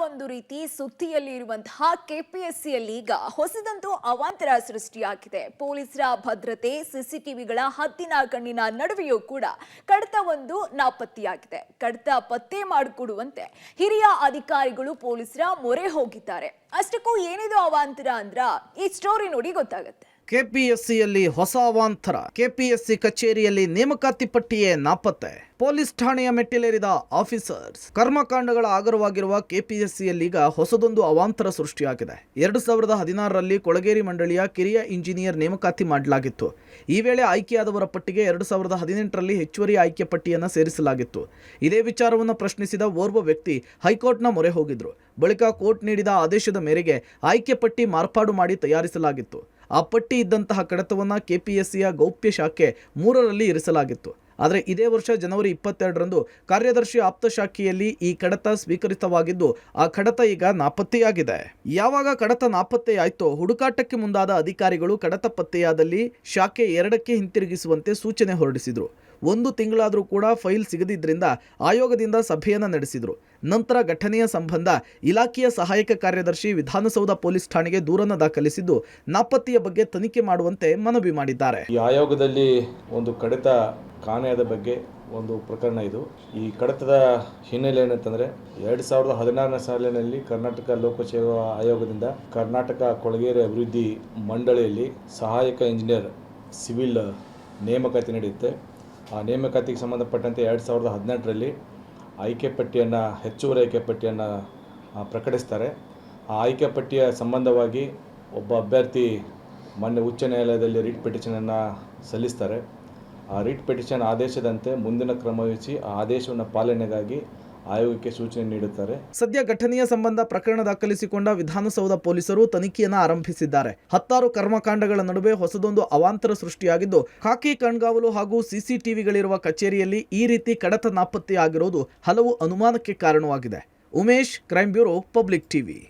ಒಂದು ರೀತಿ ಸುದ್ದಿಯಲ್ಲಿ ಇರುವಂತಹ ಕೆಪಿಎಸ್ಸಿಯಲ್ಲಿ ಈಗ ಹೊಸದೊಂದು ಅವಾಂತರ ಸೃಷ್ಟಿಯಾಗಿದೆ. ಪೊಲೀಸರ ಭದ್ರತೆ, ಸಿಸಿಟಿವಿಗಳ ಹದ್ದಿನ ಕಣ್ಣಿನ ನಡುವೆಯೂ ಕೂಡ ಕಡತವೊಂದು ನಾಪತ್ತೆಯಾಗಿದೆ. ಕಡತ ಪತ್ತೆ ಮಾಡಿಕೊಡುವಂತೆ ಹಿರಿಯ ಅಧಿಕಾರಿಗಳು ಪೊಲೀಸರ ಮೊರೆ ಹೋಗಿದ್ದಾರೆ. ಅಷ್ಟಕ್ಕೂ ಏನಿದು ಅವಾಂತರ ಅಂದ್ರ ಈ ಸ್ಟೋರಿ ನೋಡಿ ಗೊತ್ತಾಗುತ್ತೆ. ಕೆಪಿಎಸ್ಸಿಯಲ್ಲಿ ಹೊಸ ಅವಾಂತರ. ಕೆಪಿಎಸ್ಸಿ ಕಚೇರಿಯಲ್ಲಿ ನೇಮಕಾತಿ ಪಟ್ಟಿಯೇ ನಾಪತ್ತೆ. ಪೊಲೀಸ್ ಠಾಣೆಯ ಮೆಟ್ಟಿಲೇರಿದ ಆಫೀಸರ್ಸ್. ಕರ್ಮಕಾಂಡಗಳ ಆಗರವಾಗಿರುವ ಕೆಪಿಎಸ್ಸಿಯಲ್ಲೀಗ ಹೊಸದೊಂದು ಅವಾಂತರ ಸೃಷ್ಟಿಯಾಗಿದೆ. 2016ರಲ್ಲಿ ಕೊಳಗೇರಿ ಮಂಡಳಿಯ ಕಿರಿಯ ಇಂಜಿನಿಯರ್ ನೇಮಕಾತಿ ಮಾಡಲಾಗಿತ್ತು. ಈ ವೇಳೆ ಆಯ್ಕೆಯಾದವರ ಪಟ್ಟಿಗೆ 2018ರಲ್ಲಿ ಹೆಚ್ಚುವರಿ ಆಯ್ಕೆ ಪಟ್ಟಿಯನ್ನು ಸೇರಿಸಲಾಗಿತ್ತು. ಇದೇ ವಿಚಾರವನ್ನು ಪ್ರಶ್ನಿಸಿದ ಓರ್ವ ವ್ಯಕ್ತಿ ಹೈಕೋರ್ಟ್ನ ಮೊರೆ ಹೋಗಿದ್ರು. ಬಳಿಕ ಕೋರ್ಟ್ ನೀಡಿದ ಆದೇಶದ ಮೇರೆಗೆ ಆಯ್ಕೆ ಪಟ್ಟಿ ಮಾರ್ಪಾಡು ಮಾಡಿ ತಯಾರಿಸಲಾಗಿತ್ತು. ಆ ಪಟ್ಟಿ ಇದ್ದಂತಹ ಕಡತವನ್ನು ಕೆಪಿಎಸ್ಸಿಯ ಗೌಪ್ಯ ಶಾಖೆ 3ರಲ್ಲಿ ಇರಿಸಲಾಗಿತ್ತು. ಆದರೆ ಇದೇ ವರ್ಷ ಜನವರಿ 22ರಂದು ಕಾರ್ಯದರ್ಶಿ ಆಪ್ತ ಶಾಖೆಯಲ್ಲಿ ಈ ಕಡತ ಸ್ವೀಕರಿತವಾಗಿದ್ದು ಆ ಕಡತ ಈಗ ನಾಪತ್ತೆಯಾಗಿದೆ. ಯಾವಾಗ ಕಡತ ನಾಪತ್ತೆಯಾಯ್ತೋ ಹುಡುಕಾಟಕ್ಕೆ ಮುಂದಾದ ಅಧಿಕಾರಿಗಳು ಕಡತ ಪತ್ತೆಯಾದಲ್ಲಿ ಶಾಖೆ 2ಕ್ಕೆ ಹಿಂತಿರುಗಿಸುವಂತೆ ಸೂಚನೆ ಹೊರಡಿಸಿದ್ರು. 1 ತಿಂಗಳಾದರೂ ಕೂಡ ಫೈಲ್ ಸಿಗದಿದ್ದರಿಂದ ಆಯೋಗದಿಂದ ಸಭೆಯನ್ನು ನಡೆಸಿದ್ರು. ನಂತರ ಘಟನೆಯ ಸಂಬಂಧ ಇಲಾಖೆಯ ಸಹಾಯಕ ಕಾರ್ಯದರ್ಶಿ ವಿಧಾನಸೌಧ ಪೊಲೀಸ್ ಠಾಣೆಗೆ ದೂರನ್ನು ದಾಖಲಿಸಿದ್ದು ನಾಪತ್ತೆಯ ಬಗ್ಗೆ ತನಿಖೆ ಮಾಡುವಂತೆ ಮನವಿ ಮಾಡಿದ್ದಾರೆ. ಈ ಆಯೋಗದಲ್ಲಿ ಒಂದು ಕಡತ ಕಾಣೆಯಾದ ಬಗ್ಗೆ ಒಂದು ಪ್ರಕರಣ ಇದು. ಈ ಕಡತದ ಹಿನ್ನೆಲೆ ಏನಂತಂದರೆ 2016ನೇ ಸಾಲಿನಲ್ಲಿ ಕರ್ನಾಟಕ ಲೋಕಸೇವಾ ಆಯೋಗದಿಂದ ಕರ್ನಾಟಕ ಕೊಳಗೇರಿ ಅಭಿವೃದ್ಧಿ ಮಂಡಳಿಯಲ್ಲಿ ಸಹಾಯಕ ಇಂಜಿನಿಯರ್ ಸಿವಿಲ್ ನೇಮಕಾತಿ ನಡೆಯುತ್ತೆ. ಆ ನೇಮಕಾತಿಗೆ ಸಂಬಂಧಪಟ್ಟಂತೆ 2018ರಲ್ಲಿ ಆಯ್ಕೆ ಪಟ್ಟಿಯನ್ನು ಹೆಚ್ಚುವರಿ ಆಯ್ಕೆ ಪಟ್ಟಿಯನ್ನು ಪ್ರಕಟಿಸ್ತಾರೆ. ಆ ಆಯ್ಕೆ ಪಟ್ಟಿಯ ಸಂಬಂಧವಾಗಿ ಒಬ್ಬ ಅಭ್ಯರ್ಥಿ ಮೊನ್ನೆ ಉಚ್ಚ ನ್ಯಾಯಾಲಯದಲ್ಲಿ ರಿಟ್ ಪಿಟಿಷನನ್ನು ಸಲ್ಲಿಸ್ತಾರೆ. ಆ ರಿಟ್ ಪಿಟಿಷನ್ ಆದೇಶದಂತೆ ಮುಂದಿನ ಕ್ರಮ ವಹಿಸಿ ಆ ಆದೇಶವನ್ನು ಪಾಲನೆಗಾಗಿ ಆಯೋಗಕ್ಕೆ ಸೂಚನೆ ನೀಡುತ್ತಾರೆ. ಸದ್ಯ ಘಟನೆಯ ಸಂಬಂಧ ಪ್ರಕರಣ ದಾಖಲಿಸಿಕೊಂಡ ವಿಧಾನಸೌಧ ಪೊಲೀಸರು ತನಿಖೆಯನ್ನು ಆರಂಭಿಸಿದ್ದಾರೆ. 10 ಕರ್ಮಕಾಂಡಗಳ ನಡುವೆ ಹೊಸದೊಂದು ಅವಾಂತರ ಸೃಷ್ಟಿಯಾಗಿದ್ದು, ಖಾಕಿ ಕಣ್ಗಾವಲು ಹಾಗೂ ಸಿಸಿಟಿವಿಗಳಿರುವ ಕಚೇರಿಯಲ್ಲಿ ಈ ರೀತಿ ಕಡತ ನಾಪತ್ತೆಯಾಗಿರುವುದು ಹಲವು ಅನುಮಾನಕ್ಕೆ ಕಾರಣವಾಗಿದೆ. Umesh, crime bureau, public TV.